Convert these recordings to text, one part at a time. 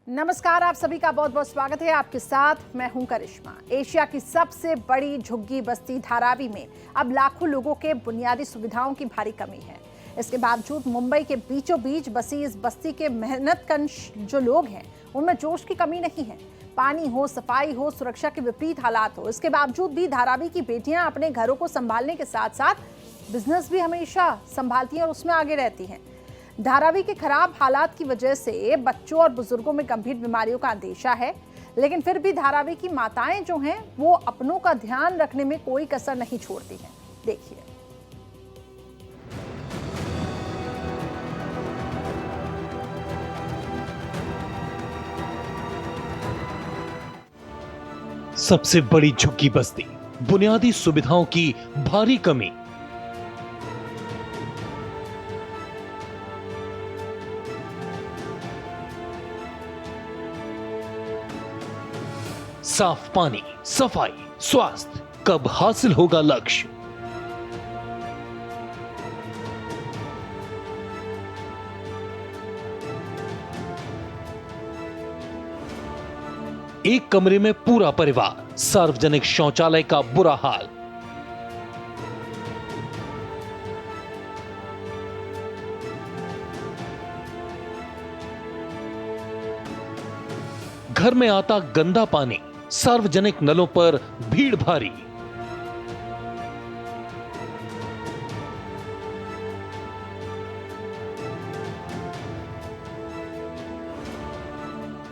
नमस्कार, आप सभी का बहुत बहुत स्वागत है। आपके साथ मैं हूं करिश्मा। एशिया की सबसे बड़ी झुग्गी बस्ती धारावी में अब लाखों लोगों के बुनियादी सुविधाओं की भारी कमी है। इसके बावजूद मुंबई के बीचों बीच बसी इस बस्ती के मेहनतकश जो लोग हैं उनमें जोश की कमी नहीं है। पानी हो, सफाई हो, सुरक्षा के विपरीत हालात हो, इसके बावजूद भी धारावी की बेटियां अपने घरों को संभालने के साथ साथ बिजनेस भी हमेशा संभालती हैं और उसमें आगे रहती हैं। धारावी के खराब हालात की वजह से बच्चों और बुजुर्गों में गंभीर बीमारियों का अंदेशा है, लेकिन फिर भी धारावी की माताएं जो हैं वो अपनों का ध्यान रखने में कोई कसर नहीं छोड़ती हैं। देखिए। सबसे बड़ी झुग्गी बस्ती, बुनियादी सुविधाओं की भारी कमी। साफ पानी, सफाई, स्वास्थ्य, कब हासिल होगा लक्ष्य? एक कमरे में पूरा परिवार, सार्वजनिक शौचालय का बुरा हाल। घर में आता गंदा पानी, सार्वजनिक नलों पर भीड़ भारी।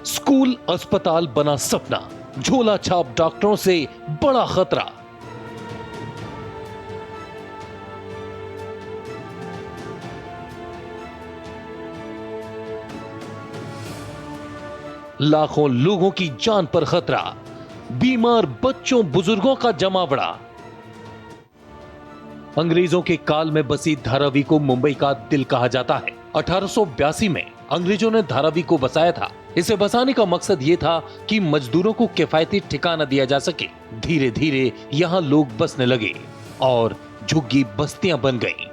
स्कूल अस्पताल बना सपना, झोला छाप डॉक्टरों से बड़ा खतरा। लाखों लोगों की जान पर खतरा, बीमार बच्चों बुजुर्गों का जमावड़ा। अंग्रेजों के काल में बसी धारावी को मुंबई का दिल कहा जाता है। 1882 में अंग्रेजों ने धारावी को बसाया था। इसे बसाने का मकसद ये था कि मजदूरों को किफायती ठिकाना दिया जा सके। धीरे धीरे यहां लोग बसने लगे और झुग्गी बस्तियां बन गईं।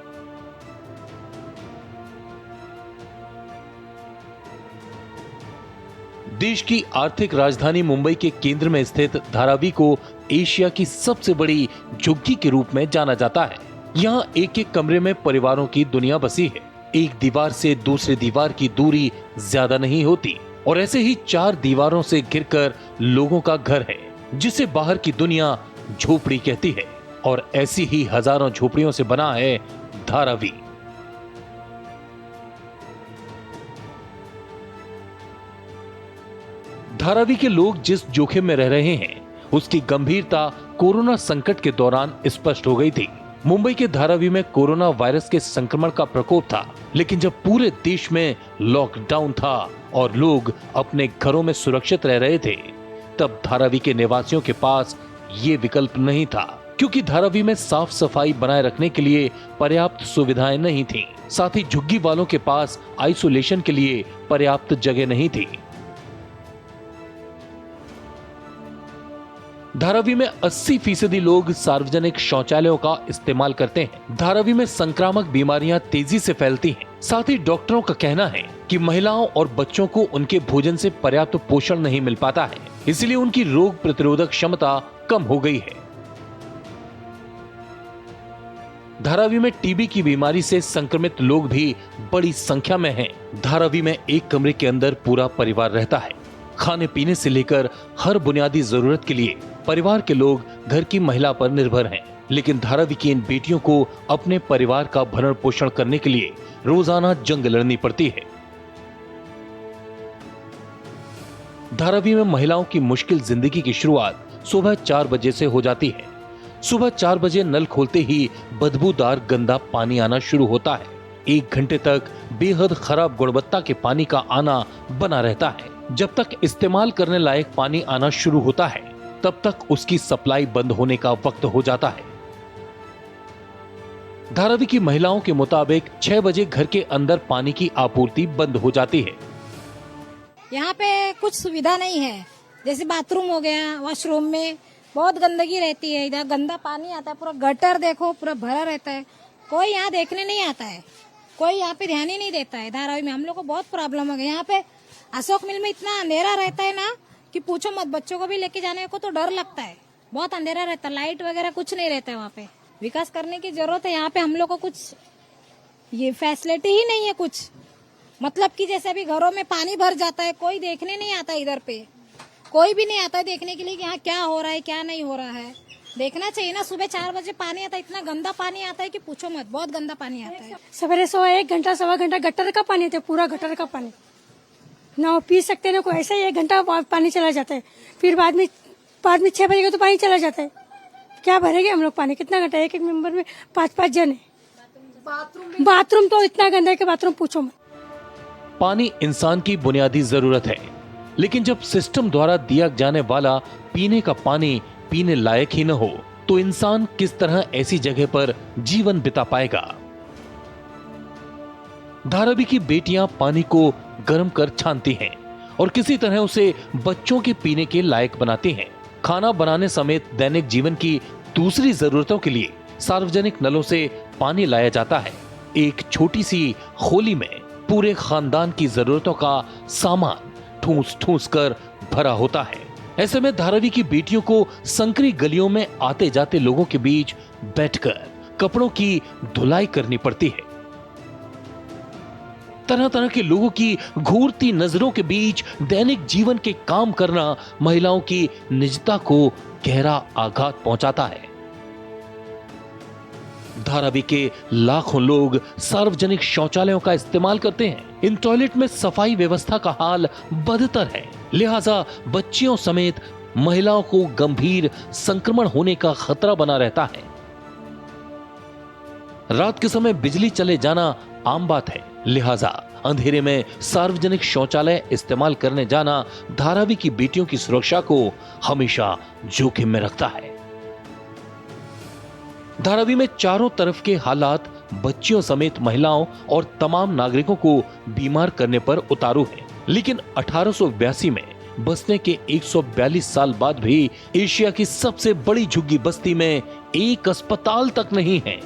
देश की आर्थिक राजधानी मुंबई के केंद्र में स्थित धारावी को एशिया की सबसे बड़ी झुग्गी के रूप में जाना जाता है। यहाँ एक एक कमरे में परिवारों की दुनिया बसी है। एक दीवार से दूसरी दीवार की दूरी ज्यादा नहीं होती और ऐसे ही 4 दीवारों से घिरकर लोगों का घर है, जिसे बाहर की दुनिया झोपड़ी कहती है। और ऐसी ही हजारों झोपड़ियों से बना है धारावी। धारावी के लोग जिस जोखिम में रह रहे हैं उसकी गंभीरता कोरोना संकट के दौरान स्पष्ट हो गई थी। मुंबई के धारावी में कोरोना वायरस के संक्रमण का प्रकोप था, लेकिन जब पूरे देश में लॉकडाउन था और लोग अपने घरों में सुरक्षित रह रहे थे, तब धारावी के निवासियों के पास ये विकल्प नहीं था, क्योंकि धारावी में साफ सफाई बनाए रखने के लिए पर्याप्त सुविधाएं नहीं थीं। साथ ही झुग्गी वालों के पास आइसोलेशन के लिए पर्याप्त जगह नहीं थी। धारावी में 80% लोग सार्वजनिक शौचालयों का इस्तेमाल करते हैं। धारावी में संक्रामक बीमारियां तेजी से फैलती हैं। साथ ही डॉक्टरों का कहना है कि महिलाओं और बच्चों को उनके भोजन से पर्याप्त पोषण नहीं मिल पाता है, इसलिए उनकी रोग प्रतिरोधक क्षमता कम हो गई है। धारावी में टीबी की बीमारी से संक्रमित लोग भी बड़ी संख्या में हैं। धारावी में एक कमरे के अंदर पूरा परिवार रहता है। खाने पीने से लेकर हर बुनियादी जरूरत के लिए परिवार के लोग घर की महिला पर निर्भर हैं। लेकिन धारावी की इन बेटियों को अपने परिवार का भरण पोषण करने के लिए रोजाना जंग लड़नी पड़ती है। धारावी में महिलाओं की मुश्किल जिंदगी की शुरुआत सुबह 4 बजे से हो जाती है। सुबह 4 बजे नल खोलते ही बदबूदार गंदा पानी आना शुरू होता है। 1 घंटे तक बेहद खराब गुणवत्ता के पानी का आना बना रहता है। जब तक इस्तेमाल करने लायक पानी आना शुरू होता है, तब तक उसकी सप्लाई बंद होने का वक्त हो जाता है। धारावी की महिलाओं के मुताबिक 6 बजे घर के अंदर पानी की आपूर्ति बंद हो जाती है। यहाँ पे कुछ सुविधा नहीं है, जैसे बाथरूम हो गया, वॉशरूम में बहुत गंदगी रहती है। इधर गंदा पानी आता है, पूरा गटर देखो पूरा भरा रहता है। कोई यहाँ देखने नहीं आता है, कोई यहाँ पे ध्यान ही नहीं देता है। धारावी में हम लोग को बहुत प्रॉब्लम हो गया। यहाँ पे अशोक मिल में इतना अंधेरा रहता है ना कि पूछो मत, बच्चों को भी लेके जाने को तो डर लगता है, बहुत अंधेरा रहता है, लाइट वगैरह कुछ नहीं रहता है वहाँ पे। विकास करने की जरूरत है, यहाँ पे हम लोग को कुछ ये फैसिलिटी ही नहीं है कुछ, मतलब कि जैसे अभी घरों में पानी भर जाता है, कोई देखने नहीं आता, इधर पे कोई भी नहीं आता है देखने के लिए कि यहाँ क्या हो रहा है क्या नहीं हो रहा है। देखना चाहिए ना, सुबह 4 बजे पानी आता है, इतना गंदा पानी आता है कि पूछो मत, बहुत गंदा पानी आता है। सवेरे 1 घंटा 1.25 घंटा गटर का पानी आता है, पूरा गटर का पानी ना वो पी सकते ना कोई, ऐसा ही 1 घंटा पानी चला जाता है, फिर बाद में 6 बजे का तो पानी चला जाता है। क्या भरेंगे हम लोग पानी, कितना घंटा, एक मेंबर में 5-5 जन है। बाथरूम तो इतना गंदा है कि बाथरूम पूछो मत। पानी इंसान की बुनियादी जरूरत है, लेकिन जब सिस्टम द्वारा दिया जाने वाला पीने का पानी पीने लायक ही न हो तो इंसान किस तरह ऐसी जगह पर जीवन बिता पाएगा। धारावी की बेटियां पानी को गर्म कर छानती हैं और किसी तरह उसे बच्चों के पीने के लायक बनाती हैं। खाना बनाने समेत दैनिक जीवन की दूसरी जरूरतों के लिए सार्वजनिक नलों से पानी लाया जाता है। एक छोटी सी खोली में पूरे खानदान की जरूरतों का सामान ठूस ठूस कर भरा होता है। ऐसे में धारावी की बेटियों को संकरी गलियों में आते जाते लोगों के बीच बैठकर कपड़ों की धुलाई करनी पड़ती है। तरह तरह के लोगों की घूरती नजरों के बीच दैनिक जीवन के काम करना महिलाओं की निजता को गहरा आघात पहुंचाता है। धारावी के लाखों लोग सार्वजनिक शौचालयों का इस्तेमाल करते हैं। इन टॉयलेट में सफाई व्यवस्था का हाल बदतर है, लिहाजा बच्चियों समेत महिलाओं को गंभीर संक्रमण होने का खतरा बना रहता है। रात के समय बिजली चले जाना आम बात है, लिहाजा अंधेरे में सार्वजनिक शौचालय इस्तेमाल करने जाना धारावी की बेटियों की सुरक्षा को हमेशा जोखिम में रखता है। धारावी में चारों तरफ के हालात बच्चियों समेत महिलाओं और तमाम नागरिकों को बीमार करने पर उतारू हैं। लेकिन 1882 में बसने के 142 साल बाद भी एशिया की सबसे बड़ी झुग्गी बस्ती में एक अस्पताल तक नहीं है।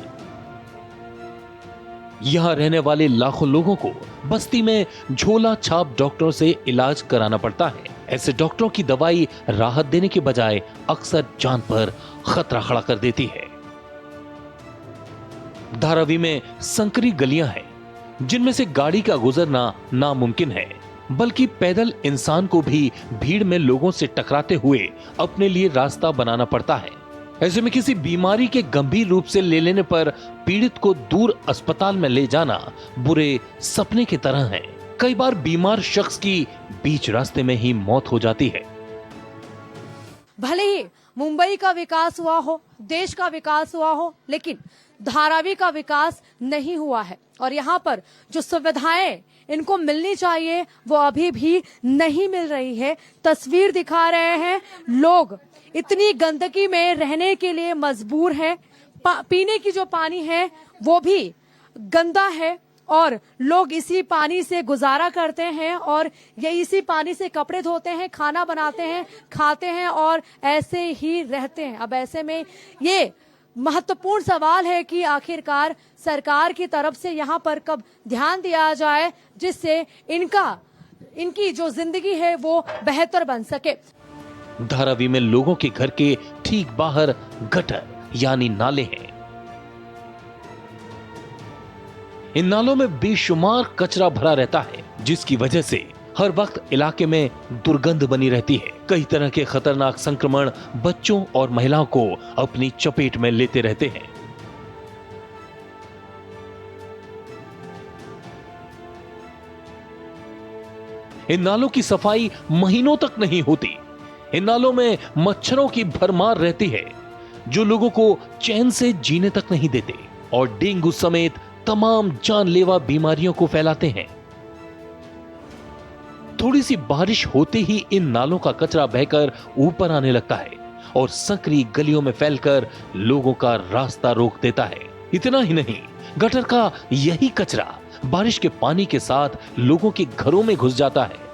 यहाँ रहने वाले लाखों लोगों को बस्ती में झोला छाप डॉक्टरों से इलाज कराना पड़ता है। ऐसे डॉक्टरों की दवाई राहत देने के बजाय अक्सर जान पर खतरा खड़ा कर देती है। धारावी में संकरी गलियां हैं जिनमें से गाड़ी का गुजरना नामुमकिन है, बल्कि पैदल इंसान को भी भीड़ में लोगों से टकराते हुए अपने लिए रास्ता बनाना पड़ता है। ऐसे में किसी बीमारी के गंभीर रूप से ले लेने पर पीड़ित को दूर अस्पताल में ले जाना बुरे सपने की तरह है। कई बार बीमार शख्स की बीच रास्ते में ही मौत हो जाती है। भले ही मुंबई का विकास हुआ हो, देश का विकास हुआ हो, लेकिन धारावी का विकास नहीं हुआ है और यहाँ पर जो सुविधाएं इनको मिलनी चाहिए वो अभी भी नहीं मिल रही है। तस्वीर दिखा रहे हैं, लोग इतनी गंदगी में रहने के लिए मजबूर हैं। पीने की जो पानी है वो भी गंदा है और लोग इसी पानी से गुजारा करते हैं और ये इसी पानी से कपड़े धोते हैं, खाना बनाते हैं, खाते हैं और ऐसे ही रहते हैं। अब ऐसे में ये महत्वपूर्ण सवाल है कि आखिरकार सरकार की तरफ से यहाँ पर कब ध्यान दिया जाए जिससे इनकी जो जिंदगी है वो बेहतर बन सके। धारावी में लोगों के घर के ठीक बाहर गटर यानी नाले हैं। इन नालों में बेशुमार कचरा भरा रहता है, जिसकी वजह से हर वक्त इलाके में दुर्गंध बनी रहती है। कई तरह के खतरनाक संक्रमण बच्चों और महिलाओं को अपनी चपेट में लेते रहते हैं। इन नालों की सफाई महीनों तक नहीं होती। इन नालों में मच्छरों की भरमार रहती है जो लोगों को चैन से जीने तक नहीं देते और डेंगू समेत तमाम जानलेवा बीमारियों को फैलाते हैं। थोड़ी सी बारिश होते ही इन नालों का कचरा बहकर ऊपर आने लगता है और संकरी गलियों में फैलकर लोगों का रास्ता रोक देता है। इतना ही नहीं, गटर का यही कचरा बारिश के पानी के साथ लोगों के घरों में घुस जाता है।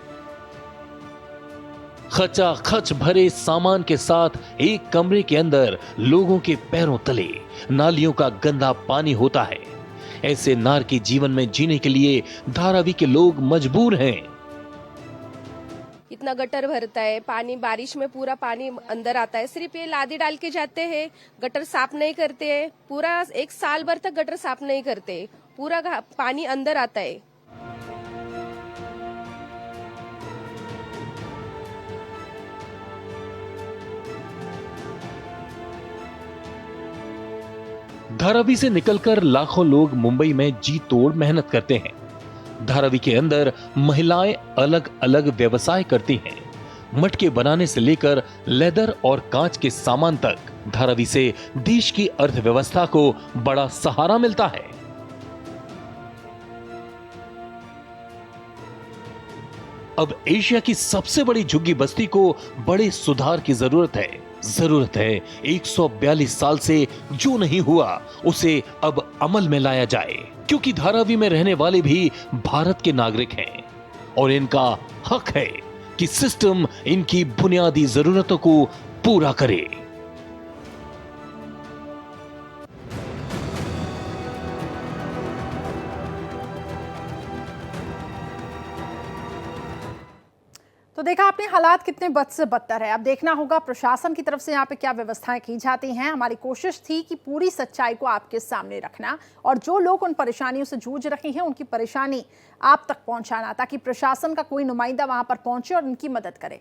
खचाखच भरे सामान के साथ एक कमरे के अंदर लोगों के पैरों तले नालियों का गंदा पानी होता है। ऐसे नार के जीवन में जीने के लिए धारावी के लोग मजबूर हैं। इतना गटर भरता है, पानी बारिश में पूरा पानी अंदर आता है। सिर्फ ये लादी डाल के जाते हैं, गटर साफ नहीं करते हैं, पूरा 1 साल भर तक गटर साफ नहीं करते, पूरा पानी अंदर आता है। धारावी से निकलकर लाखों लोग मुंबई में जी तोड़ मेहनत करते हैं। धारावी के अंदर महिलाएं अलग अलग व्यवसाय करती हैं। मटके बनाने से लेकर लेदर और कांच के सामान तक धारावी से देश की अर्थव्यवस्था को बड़ा सहारा मिलता है। अब एशिया की सबसे बड़ी झुग्गी बस्ती को बड़े सुधार की जरूरत है। 142 साल से जो नहीं हुआ उसे अब अमल में लाया जाए, क्योंकि धारावी में रहने वाले भी भारत के नागरिक हैं और इनका हक है कि सिस्टम इनकी बुनियादी जरूरतों को पूरा करे। तो देखा आपने हालात कितने बद से बदतर है। अब देखना होगा प्रशासन की तरफ से यहाँ पे क्या व्यवस्थाएं की जाती हैं। हमारी कोशिश थी कि पूरी सच्चाई को आपके सामने रखना और जो लोग उन परेशानियों से जूझ रहे हैं उनकी परेशानी आप तक पहुंचाना, ताकि प्रशासन का कोई नुमाइंदा वहां पर पहुंचे और उनकी मदद करे।